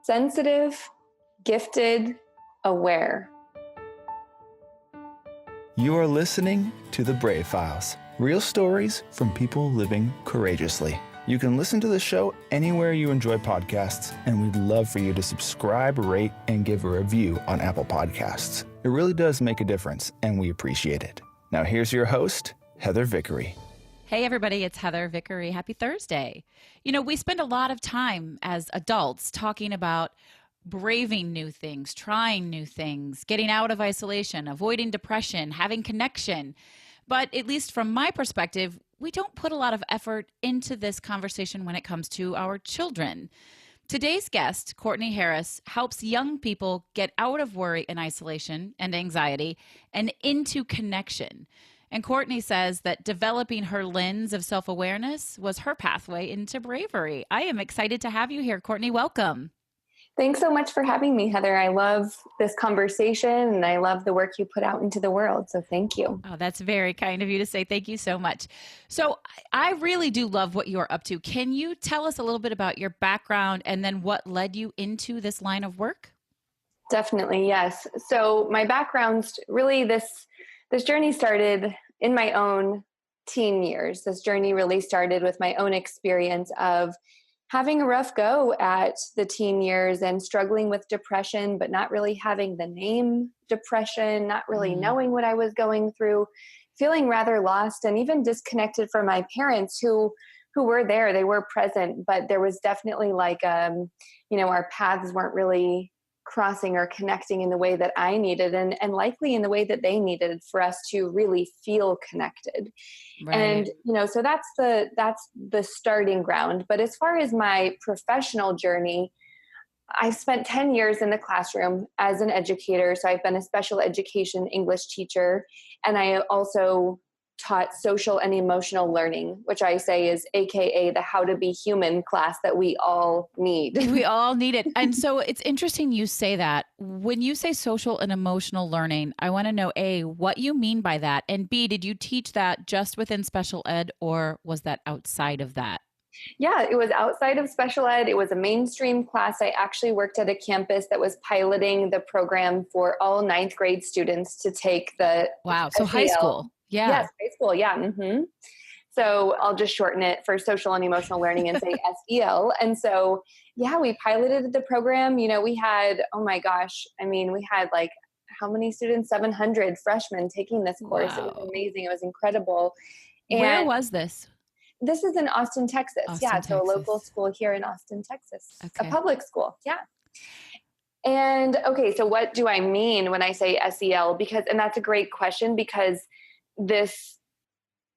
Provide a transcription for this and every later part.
sensitive, gifted, aware. You are listening to The Brave Files, real stories from people living courageously. You can listen to the show anywhere you enjoy podcasts, and we'd love for you to subscribe, rate, and give a review on Apple Podcasts. It really does make a difference, and we appreciate it. Now here's your host, Heather Vickery. Hey everybody, it's Heather Vickery. Happy Thursday. You know, we spend a lot of time as adults talking about braving new things, trying new things, getting out of isolation, avoiding depression, having connection. But at least from my perspective, we don't put a lot of effort into this conversation when it comes to our children. Today's guest, Courtney Harris, helps young people get out of worry and isolation and anxiety and into connection. And Courtney says that developing her lens of self-awareness was her pathway into bravery. I am excited to have you here, Courtney. Welcome. Thanks so much for having me, Heather. I love this conversation and I love the work you put out into the world. So thank you. Oh, that's very kind of you to say. Thank you so much. So I really do love what you're up to. Can you tell us a little bit about your background and then what led you into this line of work? Definitely, yes. So my background's really this journey started in my own teen years. This journey really started with my own experience of having a rough go at the teen years and struggling with depression, but not really having the name depression, not really knowing what I was going through, feeling rather lost and even disconnected from my parents who were there. They were present, but there was definitely like, our paths weren't really crossing or connecting in the way that I needed and likely in the way that they needed for us to really feel connected. Right. And, so that's the starting ground. But as far as my professional journey, I've spent 10 years in the classroom as an educator. So I've been a special education English teacher, and I also taught social and emotional learning, which I say is AKA the how to be human class that we all need. We all need it. And so it's interesting you say that. When you say social and emotional learning, I want to know, A, what you mean by that, and B, did you teach that just within special ed or was that outside of that? Yeah, it was outside of special ed. It was a mainstream class. I actually worked at a campus that was piloting the program for all ninth grade students to take the Wow, so high school. Yeah. Yes, high school. Yeah. Mm-hmm. So I'll just shorten it for social and emotional learning and say SEL. And so, yeah, we piloted the program. We had, we had like how many students? 700 freshmen taking this course. Wow. It was amazing. It was incredible. And where was this? This is in Austin, Texas. Texas. So a local school here in Austin, Texas. Okay. A public school. Yeah. And okay, so what do I mean when I say SEL? And that's a great question because this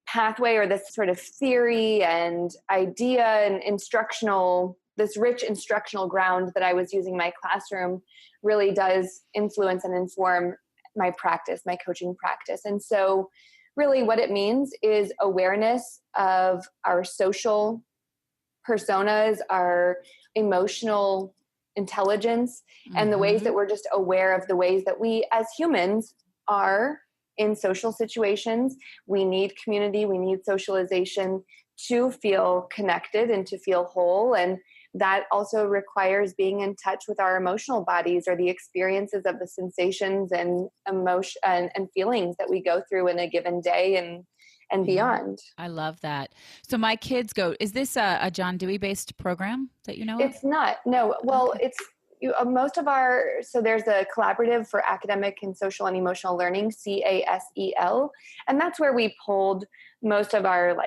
pathway or this sort of theory and idea and this rich instructional ground that I was using in my classroom really does influence and inform my practice, my coaching practice. And so really what it means is awareness of our social personas, our emotional intelligence, and the ways that we're just aware of the ways that we as humans are in social situations. We need community, we need socialization to feel connected and to feel whole. And that also requires being in touch with our emotional bodies or the experiences of the sensations and emotion and feelings that we go through in a given day and beyond. I love that. So my kids is this a John Dewey based program that you know of? It's not, no. Well, okay. It's so there's a collaborative for academic and social and emotional learning, CASEL. And that's where we pulled most of our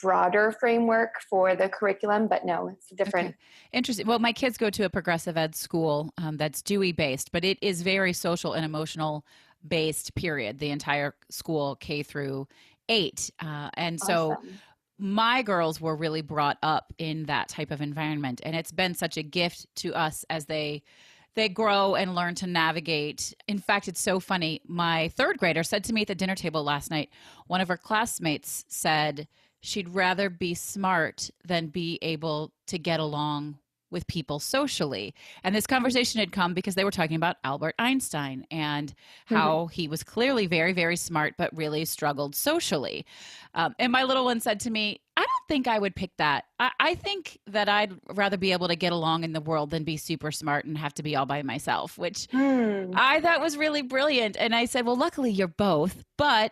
broader framework for the curriculum, but no, it's different. Okay. Interesting. Well, my kids go to a progressive ed school that's Dewey based, but it is very social and emotional based, period. The entire school K through 8. And so awesome. My girls were really brought up in that type of environment. And it's been such a gift to us as they grow and learn to navigate. In fact, it's so funny. My third grader said to me at the dinner table last night, one of her classmates said she'd rather be smart than be able to get along with people socially. And this conversation had come because they were talking about Albert Einstein and how he was clearly very, very smart, but really struggled socially. And my little one said to me, I don't think I would pick that. I think that I'd rather be able to get along in the world than be super smart and have to be all by myself, which I thought was really brilliant. And I said, well, luckily you're both. But,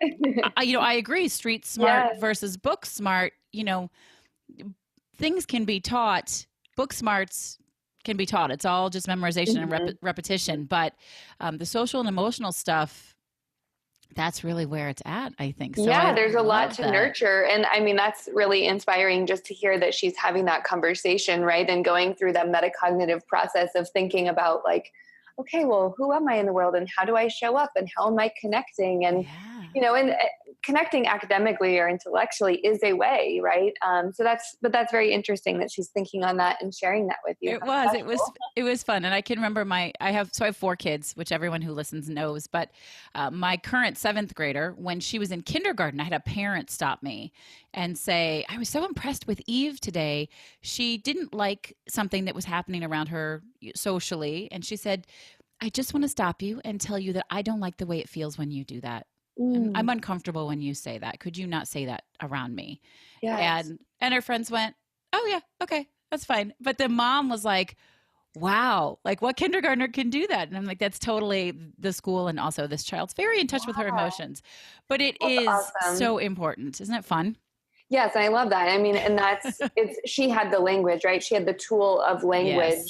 I agree, street smart versus book smart, things can be taught. Book smarts can be taught. It's all just memorization and repetition. But the social and emotional stuff, that's really where it's at, I think. So there's a lot to nurture. And I mean, that's really inspiring just to hear that she's having that conversation, right? And going through that metacognitive process of thinking about like, okay, well, who am I in the world and how do I show up and how am I connecting? And, and connecting academically or intellectually is a way, right? But that's very interesting that she's thinking on that and sharing that with you. It was fun. And I can remember I have 4 kids, which everyone who listens knows, but my current 7th grader, when she was in kindergarten, I had a parent stop me and say, I was so impressed with Eve today. She didn't like something that was happening around her socially. And she said, I just want to stop you and tell you that I don't like the way it feels when you do that. I'm uncomfortable when you say that. Could you not say that around me? Yes. And her friends went, oh yeah, okay, that's fine. But the mom was like, wow, like what kindergartner can do that? And I'm like, that's totally the school. And also this child's very in touch with her emotions, but that's awesome. So important. Isn't it fun? Yes. I love that. I mean, and she had the language, right? She had the tool of language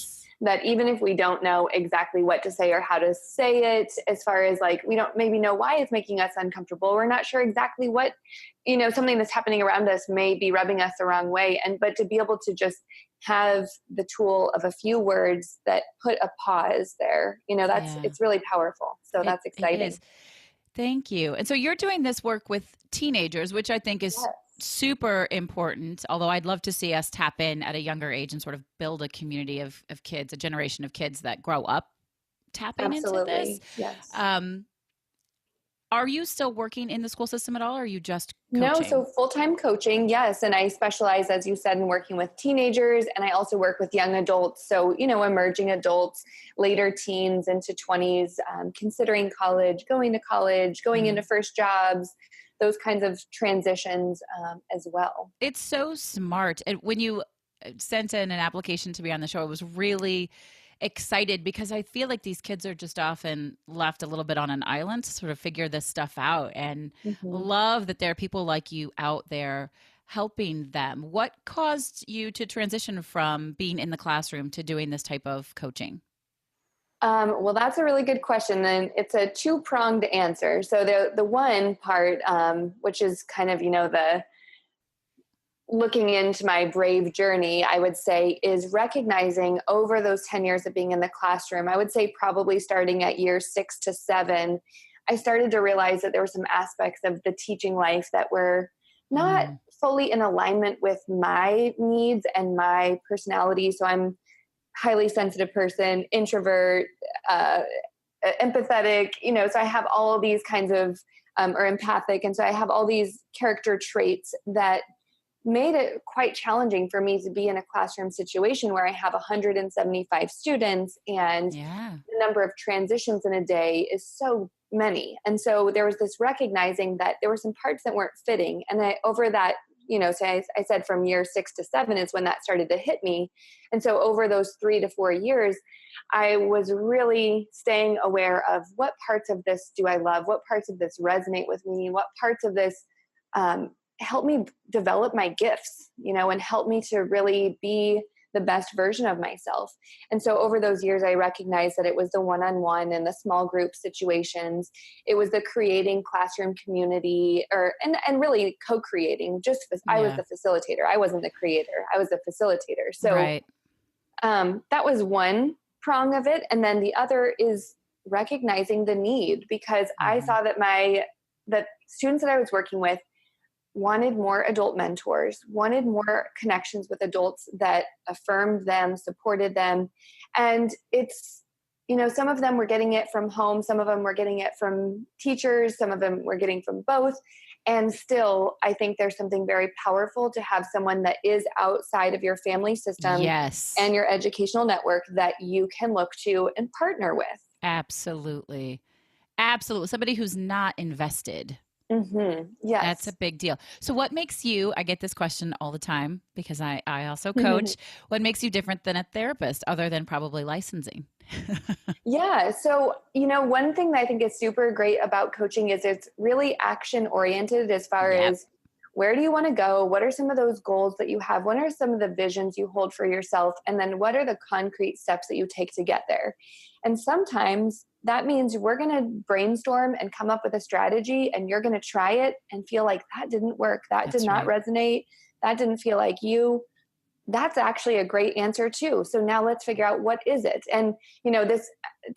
that even if we don't know exactly what to say or how to say it, as far as like, we don't maybe know why it's making us uncomfortable. We're not sure exactly what, something that's happening around us may be rubbing us the wrong way. But to be able to just have the tool of a few words that put a pause there, it's really powerful. So that's exciting. Thank you. And so you're doing this work with teenagers, which I think is super important, although I'd love to see us tap in at a younger age and sort of build a community of kids, a generation of kids that grow up tapping into this. Yes. Are you still working in the school system at all, or are you just coaching? No, so full-time coaching, yes. And I specialize, as you said, in working with teenagers, and I also work with young adults. So, emerging adults, later teens into 20s, considering college, going into first jobs, those kinds of transitions as well. It's so smart. And when you sent in an application to be on the show, I was really excited because I feel like these kids are just often left a little bit on an island to sort of figure this stuff out, and love that there are people like you out there helping them. What caused you to transition from being in the classroom to doing this type of coaching? Well, that's a really good question. And it's a 2-pronged answer. So the one part, which is kind of, the looking into my brave journey, I would say, is recognizing over those 10 years of being in the classroom, I would say probably starting at year 6 to 7, I started to realize that there were some aspects of the teaching life that were not fully in alignment with my needs and my personality. So I'm highly sensitive person, introvert, empathetic, so I have all of these kinds of, or empathic. And so I have all these character traits that made it quite challenging for me to be in a classroom situation where I have 175 students and the number of transitions in a day is so many. And so there was this recognizing that there were some parts that weren't fitting. And over that, so I said from year 6 to 7 is when that started to hit me. And so over those 3 to 4 years, I was really staying aware of what parts of this do I love? What parts of this resonate with me? What parts of this help me develop my gifts, and help me to really be the best version of myself. And so over those years, I recognized that it was the one-on-one and the small group situations. It was the creating classroom community and really co-creating. I was the facilitator. I wasn't the creator. I was the facilitator. So that was one prong of it. And then the other is recognizing the need, because I saw that the students that I was working with wanted more adult mentors, wanted more connections with adults that affirmed them, supported them. And it's, some of them were getting it from home. Some of them were getting it from teachers. Some of them were getting from both. And still, I think there's something very powerful to have someone that is outside of your family system and your educational network that you can look to and partner with. Absolutely. Absolutely. Somebody who's not invested. Yes. That's a big deal. So what makes you, I get this question all the time because I also coach, what makes you different than a therapist other than probably licensing? Yeah. So, one thing that I think is super great about coaching is it's really action oriented as far as where do you want to go? What are some of those goals that you have? What are some of the visions you hold for yourself? And then what are the concrete steps that you take to get there? And sometimes that means we're going to brainstorm and come up with a strategy, and you're going to try it and feel like that didn't work. That did not resonate. That didn't feel like you. That's actually a great answer too. So now let's figure out, what is it? And, this,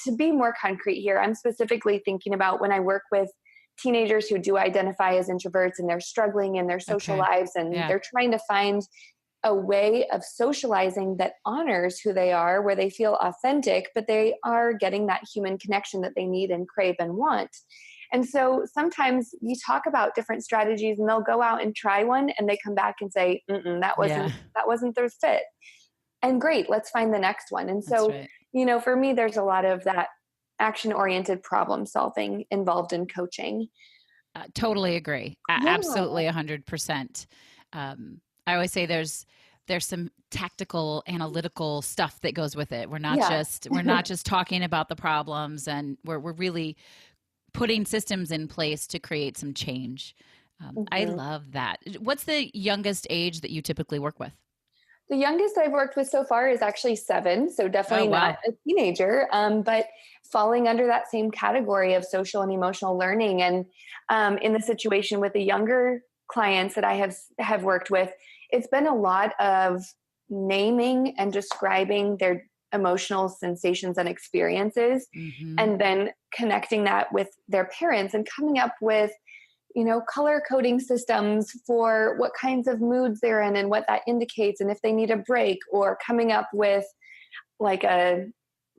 to be more concrete here, I'm specifically thinking about when I work with teenagers who do identify as introverts and they're struggling in their social lives, and they're trying to find a way of socializing that honors who they are, where they feel authentic, but they are getting that human connection that they need and crave and want. And so sometimes you talk about different strategies and they'll go out and try one and they come back and say, that wasn't their fit. And great, let's find the next one. And so, for me, there's a lot of that action-oriented problem solving involved in coaching. Totally agree. Absolutely 100%. I always say there's some tactical, analytical stuff that goes with it. We're not just talking about the problems, and we're really putting systems in place to create some change. I love that. What's the youngest age that you typically work with? The youngest I've worked with so far is actually 7. So definitely not a teenager, but falling under that same category of social and emotional learning. And in the situation with the younger clients that I have worked with, it's been a lot of naming and describing their emotional sensations and experiences, and then connecting that with their parents and coming up with, color coding systems for what kinds of moods they're in and what that indicates, and if they need a break, or coming up with like a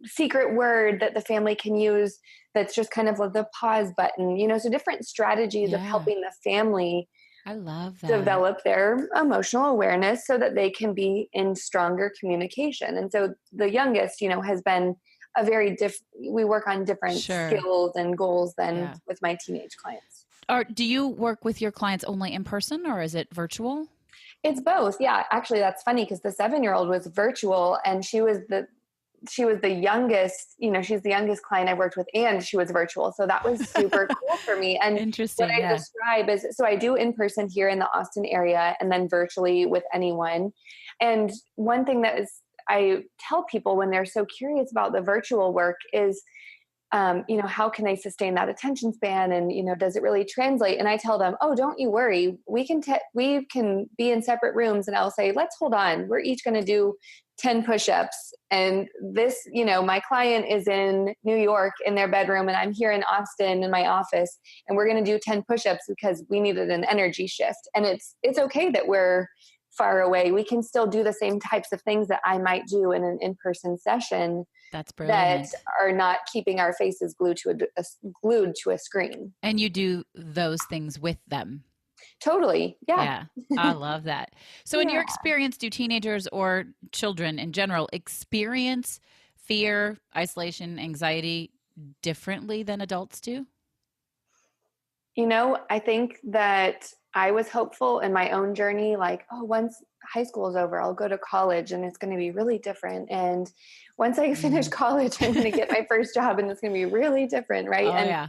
secret word that the family can use that's just kind of like the pause button, so different strategies of helping the family I love that. develop their emotional awareness so that they can be in stronger communication. And so the youngest, has been a very we work on different skills and goals than with my teenage clients. Do you work with your clients only in person, or is it virtual? It's both. Yeah. Actually, that's funny because the 7-year-old was virtual, and she was the youngest, she's the youngest client I worked with, and she was virtual. So that was super cool for me. And interesting. What I describe is, so I do in person here in the Austin area, and then virtually with anyone. And one thing that I tell people when they're so curious about the virtual work is, how can they sustain that attention span? And, does it really translate? And I tell them, oh, don't you worry. We can be in separate rooms, and I'll say, let's hold on. We're each going to do 10 push-ups. And this, my client is in New York in their bedroom, and I'm here in Austin in my office, and we're going to do 10 push-ups because we needed an energy shift. And it's okay that we're far away. We can still do the same types of things that I might do in an in-person session. That's brilliant. That are not keeping our faces glued to a screen. And you do those things with them. Totally. Yeah. I love that. So in your experience, do teenagers or children in general experience fear, isolation, anxiety differently than adults do? I think that I was hopeful in my own journey, like, oh, once high school is over, I'll go to college and it's going to be really different. And once I finish college, I'm going to get my first job and it's going to be really different. Right.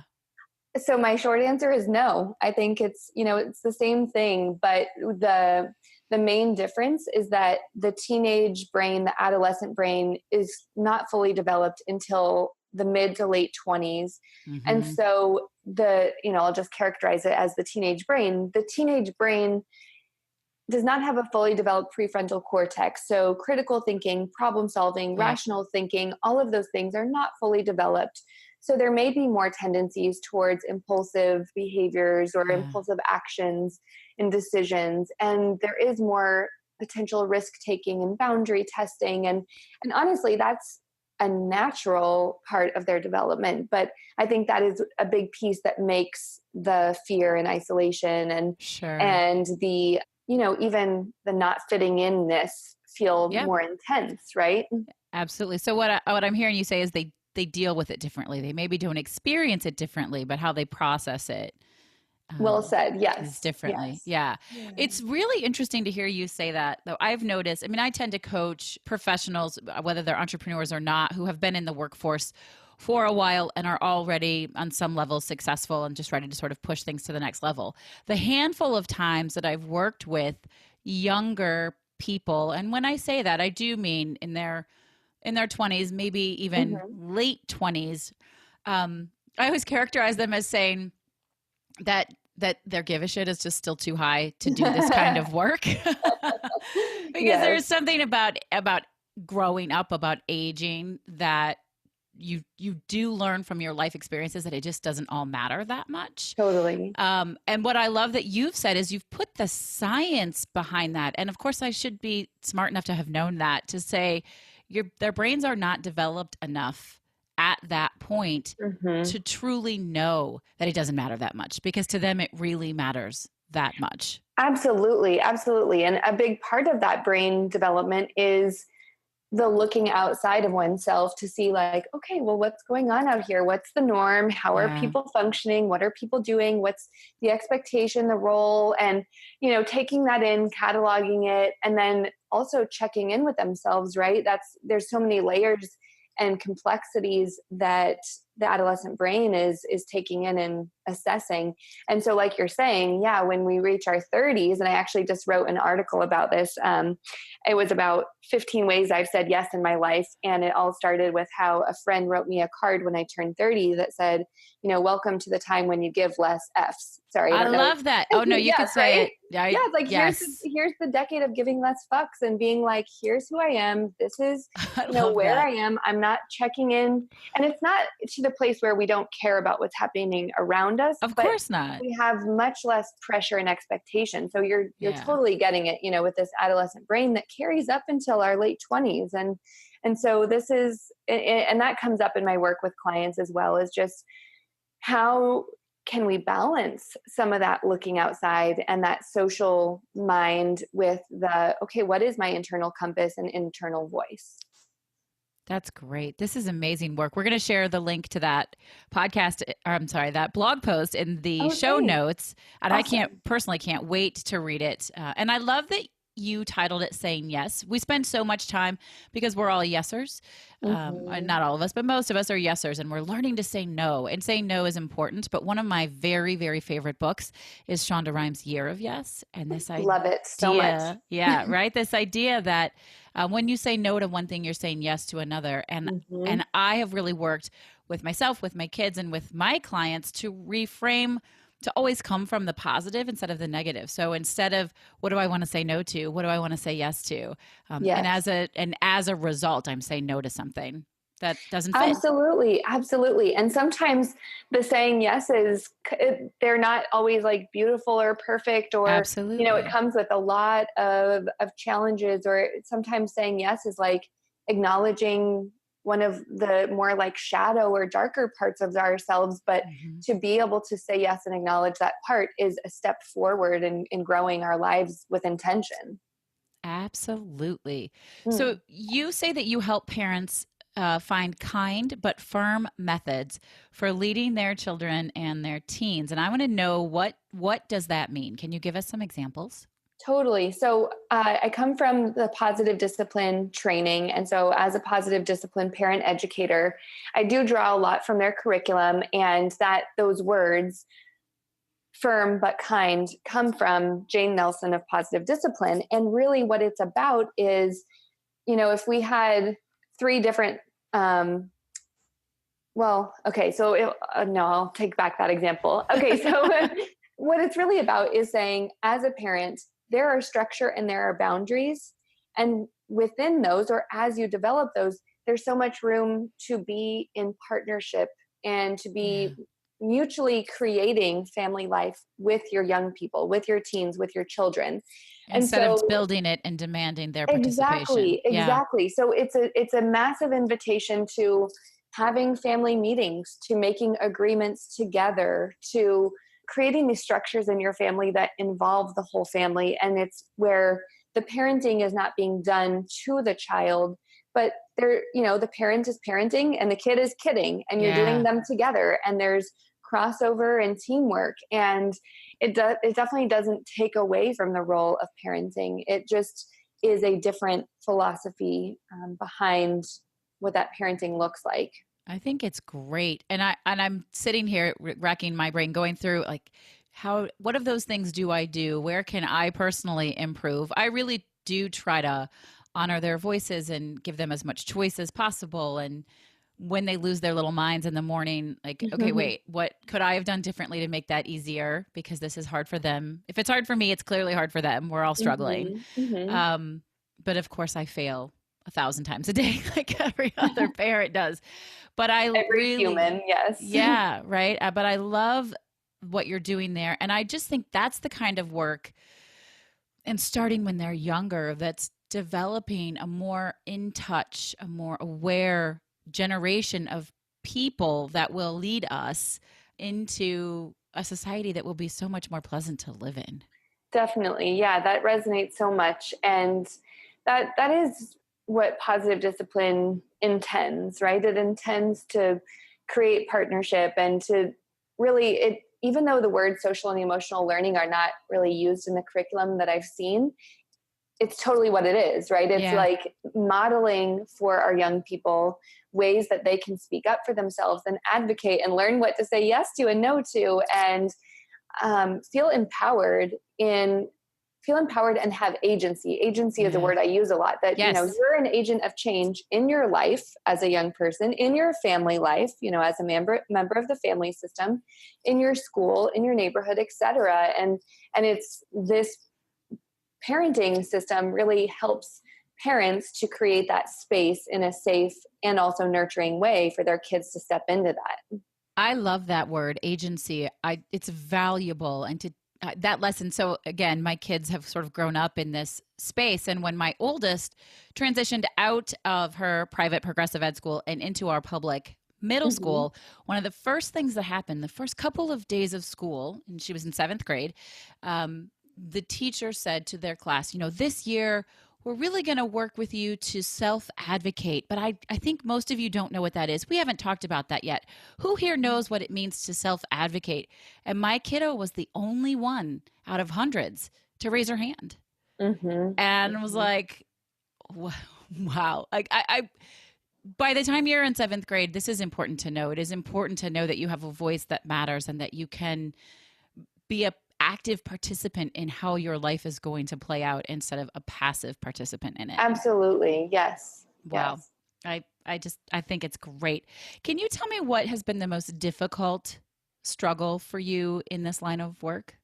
So my short answer is no. I think it's the same thing, but the main difference is that the teenage brain, the adolescent brain, is not fully developed until the mid to late 20s. And so I'll just characterize it as the teenage brain. The teenage brain does not have a fully developed prefrontal cortex. So critical thinking, problem solving, rational thinking, all of those things are not fully developed. So there may be more tendencies towards impulsive behaviors or impulsive actions and decisions. And there is more potential risk taking and boundary testing. And honestly, that's a natural part of their development. But I think that is a big piece that makes the fear and isolation and the, even the not fitting in-ness feel more intense, right? Absolutely. So what I'm hearing you say is they deal with it differently. They maybe don't experience it differently, but how they process it Well said. Yes. Is differently. Yes. Yeah. It's really interesting to hear you say that, though. I've noticed, I mean, I tend to coach professionals, whether they're entrepreneurs or not, who have been in the workforce for a while and are already on some level successful and just ready to sort of push things to the next level. The handful of times that I've worked with younger people, and when I say that, I do mean in their 20s, maybe even late 20s, I always characterize them as saying that their give a shit is just still too high to do this kind of work. Because there's something about growing up, about aging, that you do learn from your life experiences that it just doesn't all matter that much. Totally. And what I love that you've said is you've put the science behind that. And of course I should be smart enough to have known that, to say their brains are not developed enough at that point to truly know that it doesn't matter that much, because to them it really matters that much. Absolutely. Absolutely. And a big part of that brain development is the looking outside of oneself to see, like, okay, well, what's going on out here? What's the norm? How are people functioning? What are people doing? What's the expectation, the role? And, taking that in, cataloging it, and then also checking in with themselves, right? There's so many layers and complexities that the adolescent brain is taking in and assessing. And so, like you're saying, when we reach our 30s, and I actually just wrote an article about this, it was about 15 ways I've said yes in my life. And it all started with how a friend wrote me a card when I turned 30 that said, welcome to the time when you give less F's. Sorry. I love that. Oh no, you could say it. It's like, here's the decade of giving less fucks and being like, here's who I am. This is, where I am. I'm not checking in. And it's not to the place where we don't care about what's happening around us. Of course not. We have much less pressure and expectation. So you're totally getting it, with this adolescent brain that carries up until our late 20s. And so this is, and that comes up in my work with clients as well, is just how can we balance some of that looking outside and that social mind with what is my internal compass and internal voice? That's great. This is amazing work. We're going to share the link to that that blog post in the show notes. And awesome. I personally can't wait to read it. And I love that you titled it Saying Yes. We spend so much time, because we're all yesers. Not all of us, but most of us are yesers, and we're learning to say no. And saying no is important. But one of my very, very favorite books is Shonda Rhimes' Year of Yes. And this idea, love it so much. Yeah, right. This idea that when you say no to one thing, you're saying yes to another. And I have really worked with myself, with my kids, and with my clients to reframe, to always come from the positive instead of the negative. So instead of what do I want to say no to, what do I want to say yes to? And as a result, I'm saying no to something that doesn't fit. Absolutely. And sometimes the saying yes they're not always like beautiful or perfect, or, it comes with a lot of challenges, or sometimes saying yes is like acknowledging one of the more like shadow or darker parts of ourselves, but to be able to say yes and acknowledge that part is a step forward in growing our lives with intention. Absolutely. So you say that you help parents find kind but firm methods for leading their children and their teens. And I want to know what does that mean? Can you give us some examples? Totally. So I come from the positive discipline training. And so as a positive discipline parent educator, I do draw a lot from their curriculum, and that those words, firm but kind, come from Jane Nelson of Positive Discipline. And really what it's about is, if we had three different, I'll take back that example. Okay. So what it's really about is saying, as a parent, there are structure and there are boundaries. And within those, or as you develop those, there's so much room to be in partnership and to be mutually creating family life with your young people, with your teens, with your children. Instead of building it and demanding their participation. Exactly. So it's a massive invitation to having family meetings, to making agreements together, to creating these structures in your family that involve the whole family. And it's where the parenting is not being done to the child, but the parent is parenting and the kid is kidding, and you're doing them together. And there's crossover and teamwork. And it definitely doesn't take away from the role of parenting. It just is a different philosophy behind what that parenting looks like. I think it's great. And I'm sitting here racking my brain, going through like, what of those things do I do? Where can I personally improve? I really do try to honor their voices and give them as much choice as possible. And when they lose their little minds in the morning, like, okay, wait, what could I have done differently to make that easier? Because this is hard for them. If it's hard for me, it's clearly hard for them. We're all struggling. But of course I fail 1,000 times a day, like every other parent does. But every human, yes. Yeah, right. But I love what you're doing there. And I just think that's the kind of work, and starting when they're younger, that's developing a more in touch, a more aware generation of people that will lead us into a society that will be so much more pleasant to live in. Definitely. Yeah, that resonates so much. And that is what positive discipline intends, right? It intends to create partnership and to really, even though the words social and emotional learning are not really used in the curriculum that I've seen, it's totally what it is, right? It's like modeling for our young people ways that they can speak up for themselves and advocate and learn what to say yes to and no to, and feel empowered and have agency. Agency is a word I use a lot, that, you know, you're an agent of change in your life as a young person, in your family life, you know, as a member of the family system, in your school, in your neighborhood, etc. And it's this parenting system really helps parents to create that space in a safe and also nurturing way for their kids to step into that. I love that word, agency. It's valuable, and to that lesson. So again, my kids have sort of grown up in this space. And when my oldest transitioned out of her private progressive ed school and into our public middle school, one of the first things that happened, the first couple of days of school, and she was in 7th grade, the teacher said to their class, you know, this year we're really going to work with you to self-advocate. But I think most of you don't know what that is. We haven't talked about that yet. Who here knows what it means to self-advocate? And my kiddo was the only one out of hundreds to raise her hand. And was like, wow. Like I by the time you're in 7th grade, this is important to know. It is important to know that you have a voice that matters and that you can be a active participant in how your life is going to play out instead of a passive participant in it. Absolutely. Yes. Wow. Yes. I think it's great. Can you tell me what has been the most difficult struggle for you in this line of work?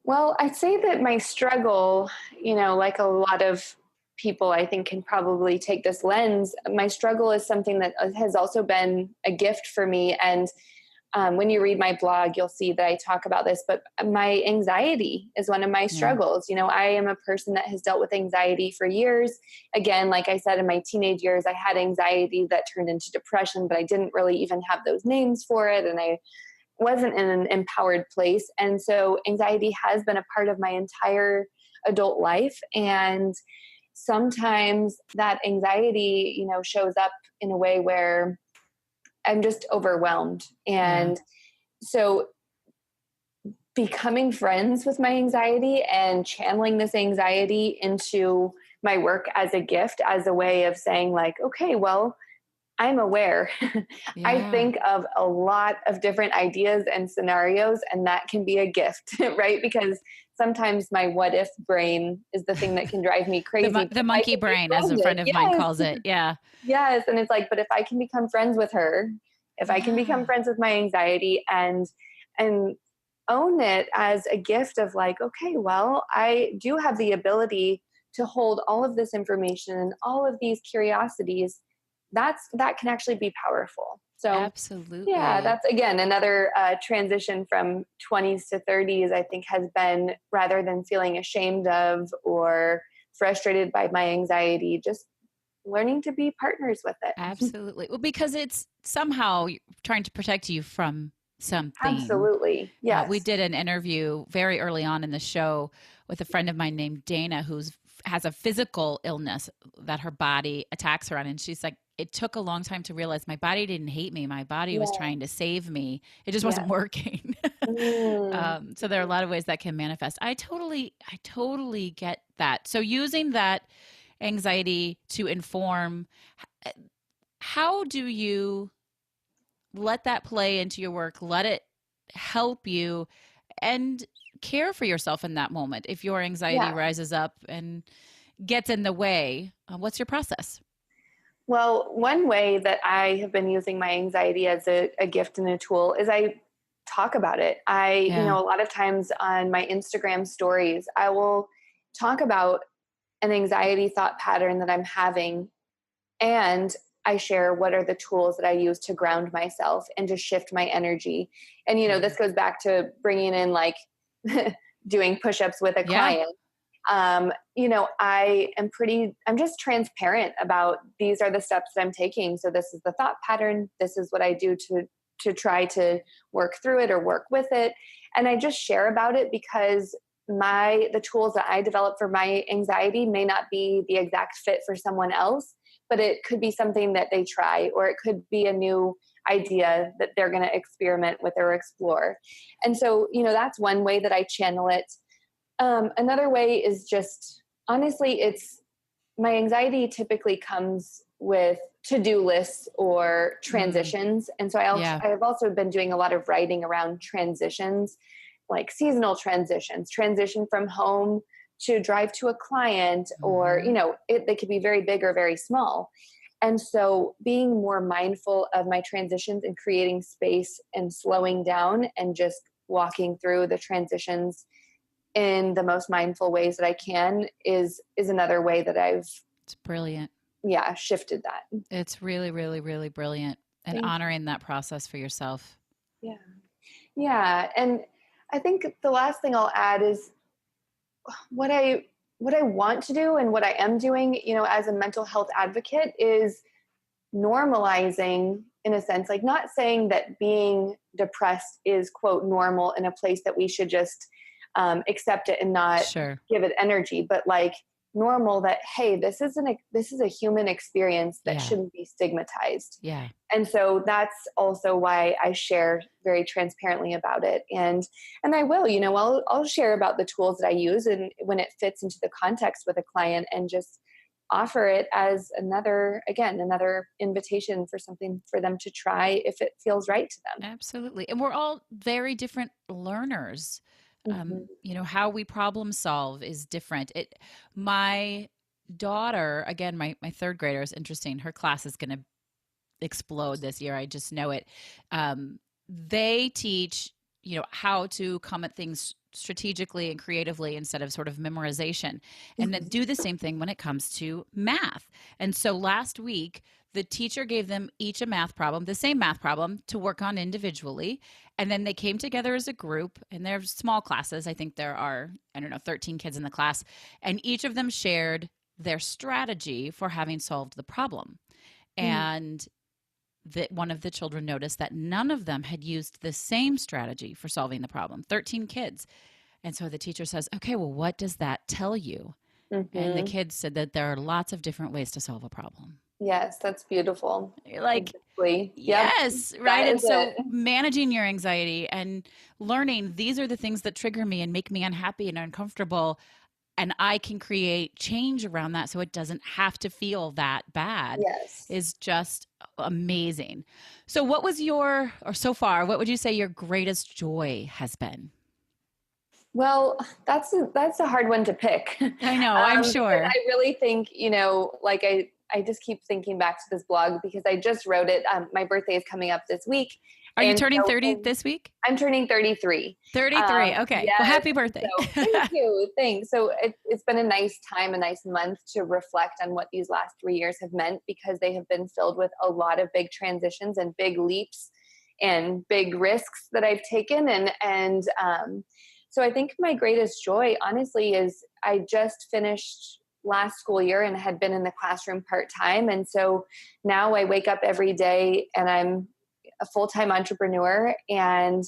Well, I'd say that my struggle, you know, like a lot of people I think can probably take this lens, my struggle is something that has also been a gift for me. And when you read my blog, you'll see that I talk about this, but my anxiety is one of my struggles. You know, I am a person that has dealt with anxiety for years. Again, like I said, in my teenage years, I had anxiety that turned into depression, but I didn't really even have those names for it. And I wasn't in an empowered place. And so anxiety has been a part of my entire adult life. And sometimes that anxiety, you know, shows up in a way where I'm just overwhelmed. And so becoming friends with my anxiety and channeling this anxiety into my work as a gift, as a way of saying like, okay, well, I'm aware. I think of a lot of different ideas and scenarios, and that can be a gift, right? Because sometimes my what if brain is the thing that can drive me crazy. The monkey brain, as a friend of mine calls it. Yeah. Yes. And it's like, but if I can become friends with her, if I can become friends with my anxiety and own it as a gift of like, okay, well, I do have the ability to hold all of this information and all of these curiosities, that can actually be powerful. So absolutely. Yeah, that's again, another transition from 20s to 30s, I think has been, rather than feeling ashamed of or frustrated by my anxiety, just learning to be partners with it. Absolutely. Well, because it's somehow trying to protect you from something. Absolutely. Yes. We did an interview very early on in the show with a friend of mine named Dana, who's has a physical illness that her body attacks her on. And she's like, it took a long time to realize my body didn't hate me. My body was trying to save me. It just wasn't working. So there are a lot of ways that can manifest. I totally get that. So using that anxiety to inform, how do you let that play into your work? Let it help you and care for yourself in that moment. If your anxiety rises up and gets in the way, what's your process? Well, one way that I have been using my anxiety as a gift and a tool is I talk about it. You know, a lot of times on my Instagram stories, I will talk about an anxiety thought pattern that I'm having, and I share what are the tools that I use to ground myself and to shift my energy. And, you know, this goes back to bringing in like doing push-ups with a client. You know, I'm just transparent about these are the steps that I'm taking. So this is the thought pattern. This is what I do to try to work through it or work with it. And I just share about it because the tools that I develop for my anxiety may not be the exact fit for someone else, but it could be something that they try, or it could be a new idea that they're going to experiment with or explore. And so, you know, that's one way that I channel it. Another way is just, honestly, my anxiety typically comes with to-do lists or transitions. And so I've also been doing a lot of writing around transitions, like seasonal transition from home to drive to a client, or, you know, they could be very big or very small. And so being more mindful of my transitions and creating space and slowing down and just walking through the transitions in the most mindful ways that I can is another way that it's brilliant. Yeah, shifted that. It's really, really, really brilliant. And honoring that process for yourself. Yeah. Yeah. And I think the last thing I'll add is what I want to do and what I am doing, you know, as a mental health advocate is normalizing, in a sense, like not saying that being depressed is quote normal in a place that we should just accept it and not give it energy, but like normal that, hey, this is a human experience that shouldn't be stigmatized. Yeah. And so that's also why I share very transparently about it. And I will, you know, I'll share about the tools that I use and when it fits into the context with a client, and just offer it as another invitation for something for them to try if it feels right to them. Absolutely. And we're all very different learners. You know, how we problem solve is different. My daughter, again, my third grader, is interesting. Her class is going to explode this year. I just know it. They teach, you know, how to come at things strategically and creatively instead of sort of memorization, and then do the same thing when it comes to math. And so last week, the teacher gave them each a math problem, the same math problem, to work on individually. And then they came together as a group, and they're small classes. I think there are, 13 kids in the class. And each of them shared their strategy for having solved the problem. And that one of the children noticed that none of them had used the same strategy for solving the problem. 13 kids. And so the teacher says, okay, well, what does that tell you? And the kids said that there are lots of different ways to solve a problem. Yes, that's beautiful. Like, exactly. Yes, right. And so managing your anxiety and learning these are the things that trigger me and make me unhappy and uncomfortable. And I can create change around that so it doesn't have to feel that bad is just amazing. So what was so far, what would you say your greatest joy has been? Well, that's a hard one to pick. I know, I'm sure. I really think, you know, like I just keep thinking back to this blog because I just wrote it. My birthday is coming up this week. Are you turning 30 this week? I'm turning 33. 33. Okay. Yes. Well, happy birthday. So, thank you. Thanks. So it's been a nice time, a nice month to reflect on what these last 3 years have meant, because they have been filled with a lot of big transitions and big leaps and big risks that I've taken. And so I think my greatest joy, honestly, is I just finished last school year and had been in the classroom part-time. And so now I wake up every day and I'm a full-time entrepreneur. And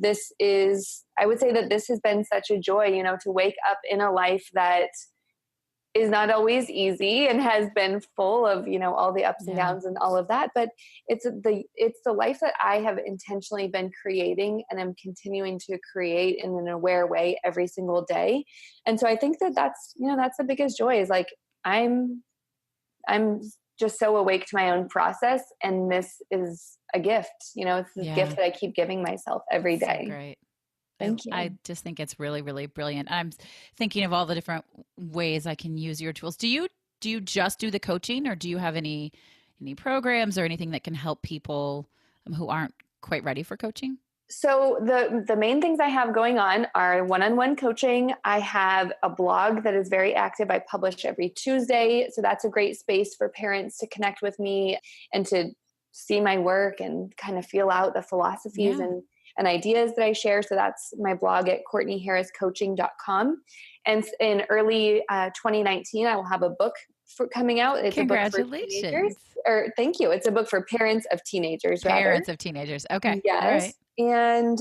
I would say that this has been such a joy, you know, to wake up in a life that is not always easy and has been full of, all the ups and downs and all of that. But it's the life that I have intentionally been creating and I'm continuing to create in an aware way every single day. And so I think that's the biggest joy is like, I'm just so awake to my own process. And this is a gift, it's a gift that I keep giving myself every day. So great. Thank you. I just think it's really, really brilliant. I'm thinking of all the different ways I can use your tools. Do you just do the coaching, or do you have any programs or anything that can help people who aren't quite ready for coaching? So the main things I have going on are one-on-one coaching. I have a blog that is very active. I publish every Tuesday. So that's a great space for parents to connect with me and to see my work and kind of feel out the philosophies and ideas that I share. So that's my blog at CourtneyHarrisCoaching.com. And in early 2019, I will have a book coming out. It's Congratulations. A book for teenagers. Thank you. It's a book for parents of teenagers. Parents of teenagers. Okay. Yes. All right. And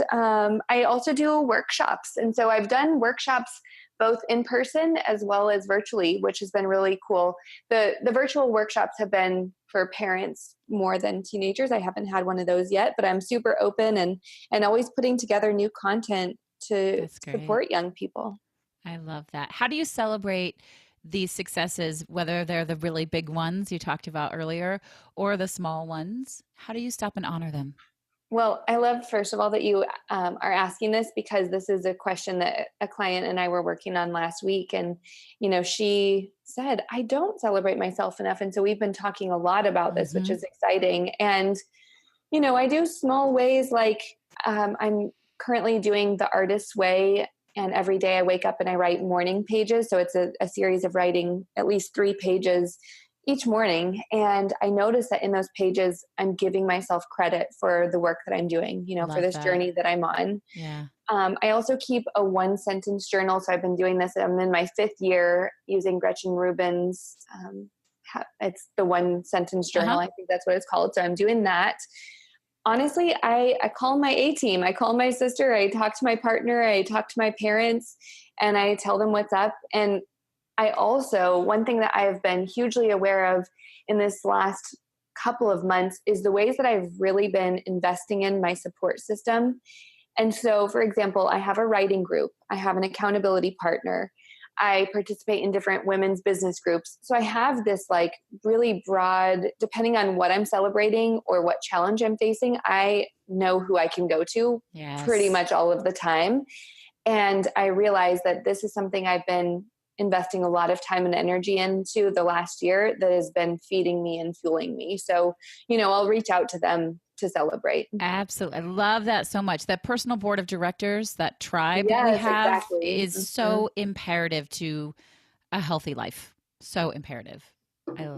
I also do workshops. And so I've done workshops both in person as well as virtually, which has been really cool. The virtual workshops have been for parents more than teenagers. I haven't had one of those yet, but I'm super open and always putting together new content to support young people. I love that. How do you celebrate these successes, whether they're the really big ones you talked about earlier or the small ones? How do you stop and honor them? Well, I love, first of all, that you are asking this, because this is a question that a client and I were working on last week. And, she said, I don't celebrate myself enough. And so we've been talking a lot about this, which is exciting. And, I do small ways, like I'm currently doing the Artist's Way. And every day I wake up and I write morning pages. So it's a series of writing at least 3 pages each morning. And I notice that in those pages, I'm giving myself credit for the work that I'm doing, for this journey that I'm on. Yeah. I also keep a 1-sentence journal. So I've been doing this. I'm in my 5th year using Gretchen Rubin's, it's the 1-sentence journal. I think that's what it's called. So I'm doing that. Honestly, I call my A-team. I call my sister. I talk to my partner. I talk to my parents, and I tell them what's up. And I also, one thing that I've been hugely aware of in this last couple of months is the ways that I've really been investing in my support system. And so, for example, I have a writing group. I have an accountability partner. I participate in different women's business groups. So I have this like really broad, depending on what I'm celebrating or what challenge I'm facing, I know who I can go to pretty much all of the time. And I realize that this is something I've been investing a lot of time and energy into the last year that has been feeding me and fueling me. So, I'll reach out to them to celebrate. Absolutely. I love that so much. That personal board of directors, that tribe we have is so imperative to a healthy life. So imperative.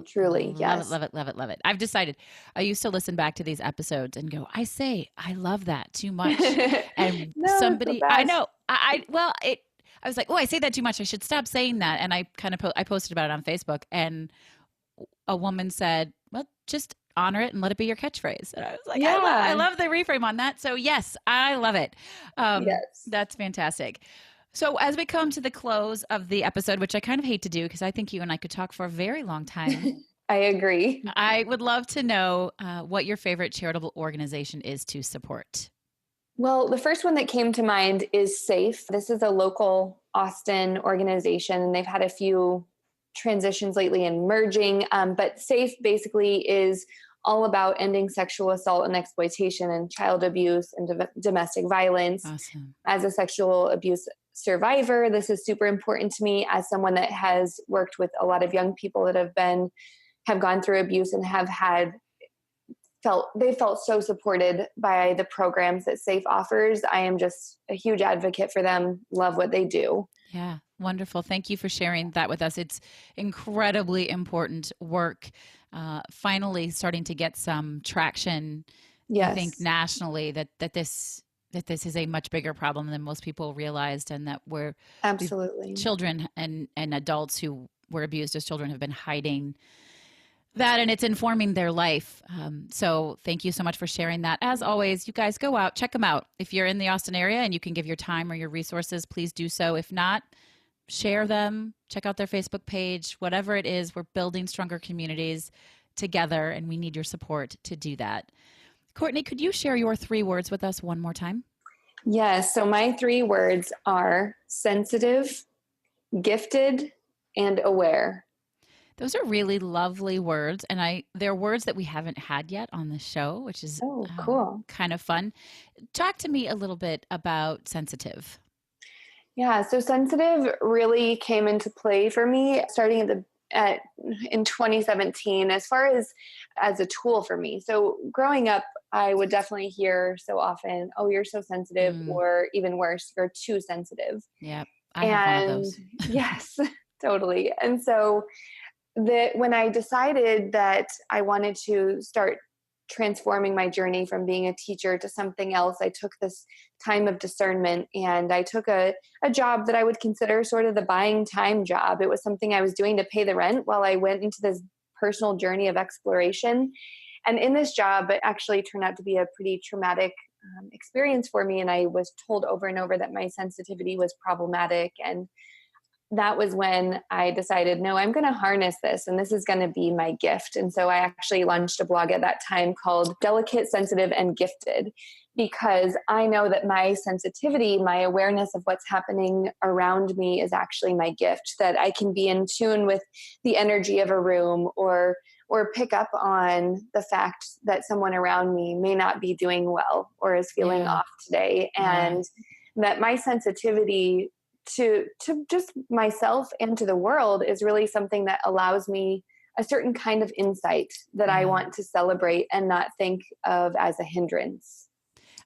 Truly. Yes. Love it. I've decided I used to listen back to these episodes and go, I love that too much. And I know, I was like, oh, I say that too much. I should stop saying that. And I kind of I posted about it on Facebook, and a woman said, well, just honor it and let it be your catchphrase. And I was like, I love the reframe on that. So yes, I love it. That's fantastic. So as we come to the close of the episode, which I kind of hate to do because I think you and I could talk for a very long time. I agree. I would love to know what your favorite charitable organization is to support. Well, the first one that came to mind is SAFE. This is a local Austin organization, and they've had a few transitions lately and merging. But SAFE basically is all about ending sexual assault and exploitation and child abuse and domestic violence. Awesome. As a sexual abuse survivor, this is super important to me as someone that has worked with a lot of young people that have gone through abuse and they felt so supported by the programs that SAFE offers. I am just a huge advocate for them. Love what they do. Yeah. Wonderful. Thank you for sharing that with us. It's incredibly important work. Finally starting to get some traction. Yes. I think nationally that this is a much bigger problem than most people realized, and that absolutely children and adults who were abused as children have been hiding that, and it's informing their life. So thank you so much for sharing that. As always, you guys go out, check them out. If you're in the Austin area and you can give your time or your resources, please do so. If not, share them, check out their Facebook page, whatever it is. We're building stronger communities together, and we need your support to do that. Courtney, could you share your 3 words with us one more time? Yes. So my 3 words are sensitive, gifted, and aware. Those are really lovely words, and they're words that we haven't had yet on the show, which is cool. Kind of fun. Talk to me a little bit about sensitive. Yeah, so sensitive really came into play for me starting in 2017 as far as a tool for me. So growing up, I would definitely hear so often, "Oh, you're so sensitive," or even worse, "You're too sensitive." Yeah, I have one of those. Yes, totally. And so when I decided that I wanted to start transforming my journey from being a teacher to something else, I took this time of discernment, and I took a job that I would consider sort of the buying time job. It was something I was doing to pay the rent while I went into this personal journey of exploration. And in this job, it actually turned out to be a pretty traumatic experience for me. And I was told over and over that my sensitivity was problematic. And that was when I decided, no, I'm going to harness this, and this is going to be my gift. And so I actually launched a blog at that time called Delicate, Sensitive, and Gifted, because I know that my sensitivity, my awareness of what's happening around me is actually my gift, that I can be in tune with the energy of a room or pick up on the fact that someone around me may not be doing well or is feeling off today. And that my sensitivity to just myself and to the world is really something that allows me a certain kind of insight that I want to celebrate and not think of as a hindrance.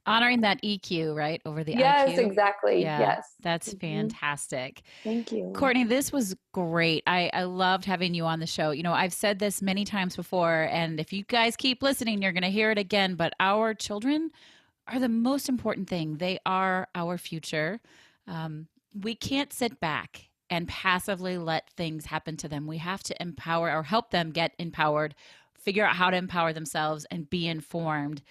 Honoring that EQ, right? Over the IQ. Yes, exactly. Yeah, yes. That's fantastic. Thank you. Courtney, this was great. I loved having you on the show. You know, I've said this many times before, and if you guys keep listening, you're going to hear it again, but our children are the most important thing. They are our future. We can't sit back and passively let things happen to them. We have to empower or help them get empowered, figure out how to empower themselves and be informed.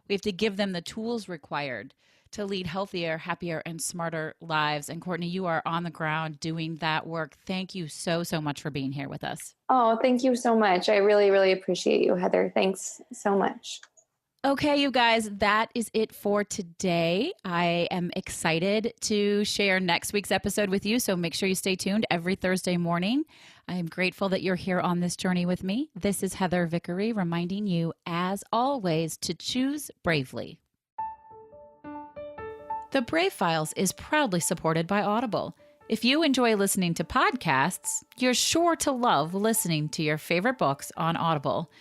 We have to give them the tools required to lead healthier, happier, and smarter lives. And Courtney, you are on the ground doing that work. Thank you so, so much for being here with us. Oh, thank you so much. I really, really appreciate you, Heather. Thanks so much. Okay, you guys, that is it for today. I am excited to share next week's episode with you, so make sure you stay tuned every Thursday morning. I am grateful that you're here on this journey with me. This is Heather Vickery reminding you, as always, to choose bravely. The Brave Files is proudly supported by Audible. If you enjoy listening to podcasts, you're sure to love listening to your favorite books on Audible.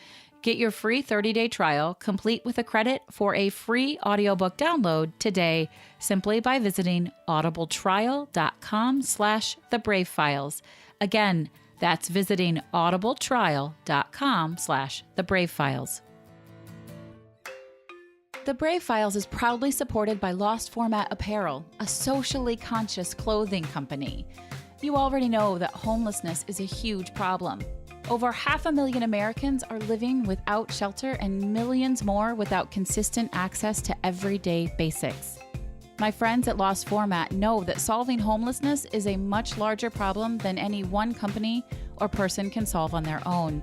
Get your free 30-day trial, complete with a credit for a free audiobook download today, simply by visiting audibletrial.com/thebravefiles. Again, that's visiting audibletrial.com/thebravefiles. The Brave Files is proudly supported by Lost Format Apparel, a socially conscious clothing company. You already know that homelessness is a huge problem. Over 500,000 Americans are living without shelter and millions more without consistent access to everyday basics. My friends at Lost Format know that solving homelessness is a much larger problem than any one company or person can solve on their own.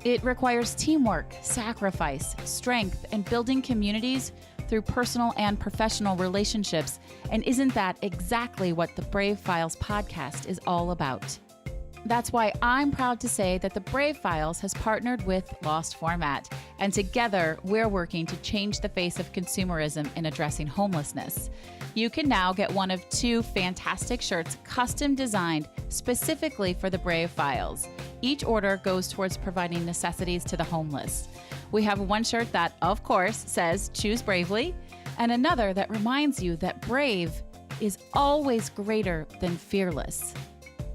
It requires teamwork, sacrifice, strength, and building communities through personal and professional relationships. And isn't that exactly what the Brave Files podcast is all about? That's why I'm proud to say that the Brave Files has partnered with Lost Format, and together we're working to change the face of consumerism in addressing homelessness. You can now get one of 2 fantastic shirts custom designed specifically for the Brave Files. Each order goes towards providing necessities to the homeless. We have one shirt that, of course, says "Choose Bravely," and another that reminds you that brave is always greater than fearless.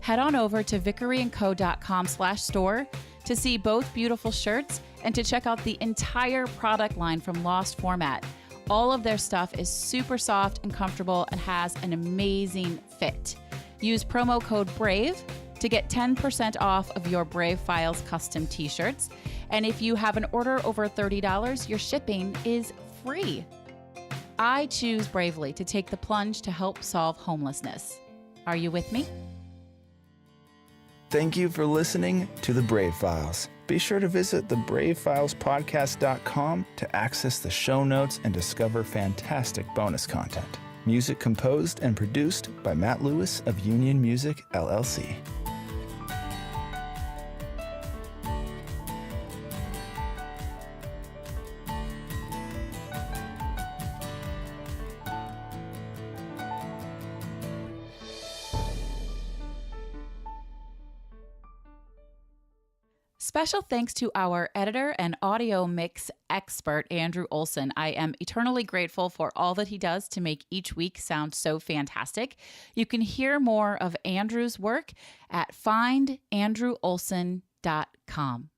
Head on over to vickeryandco.com/store to see both beautiful shirts and to check out the entire product line from Lost Format. All of their stuff is super soft and comfortable and has an amazing fit. Use promo code BRAVE to get 10% off of your Brave Files custom t-shirts. And if you have an order over $30, your shipping is free. I choose bravely to take the plunge to help solve homelessness. Are you with me? Thank you for listening to The Brave Files. Be sure to visit thebravefilespodcast.com to access the show notes and discover fantastic bonus content. Music composed and produced by Matt Lewis of Union Music, LLC. Special thanks to our editor and audio mix expert, Andrew Olson. I am eternally grateful for all that he does to make each week sound so fantastic. You can hear more of Andrew's work at findandrewolson.com.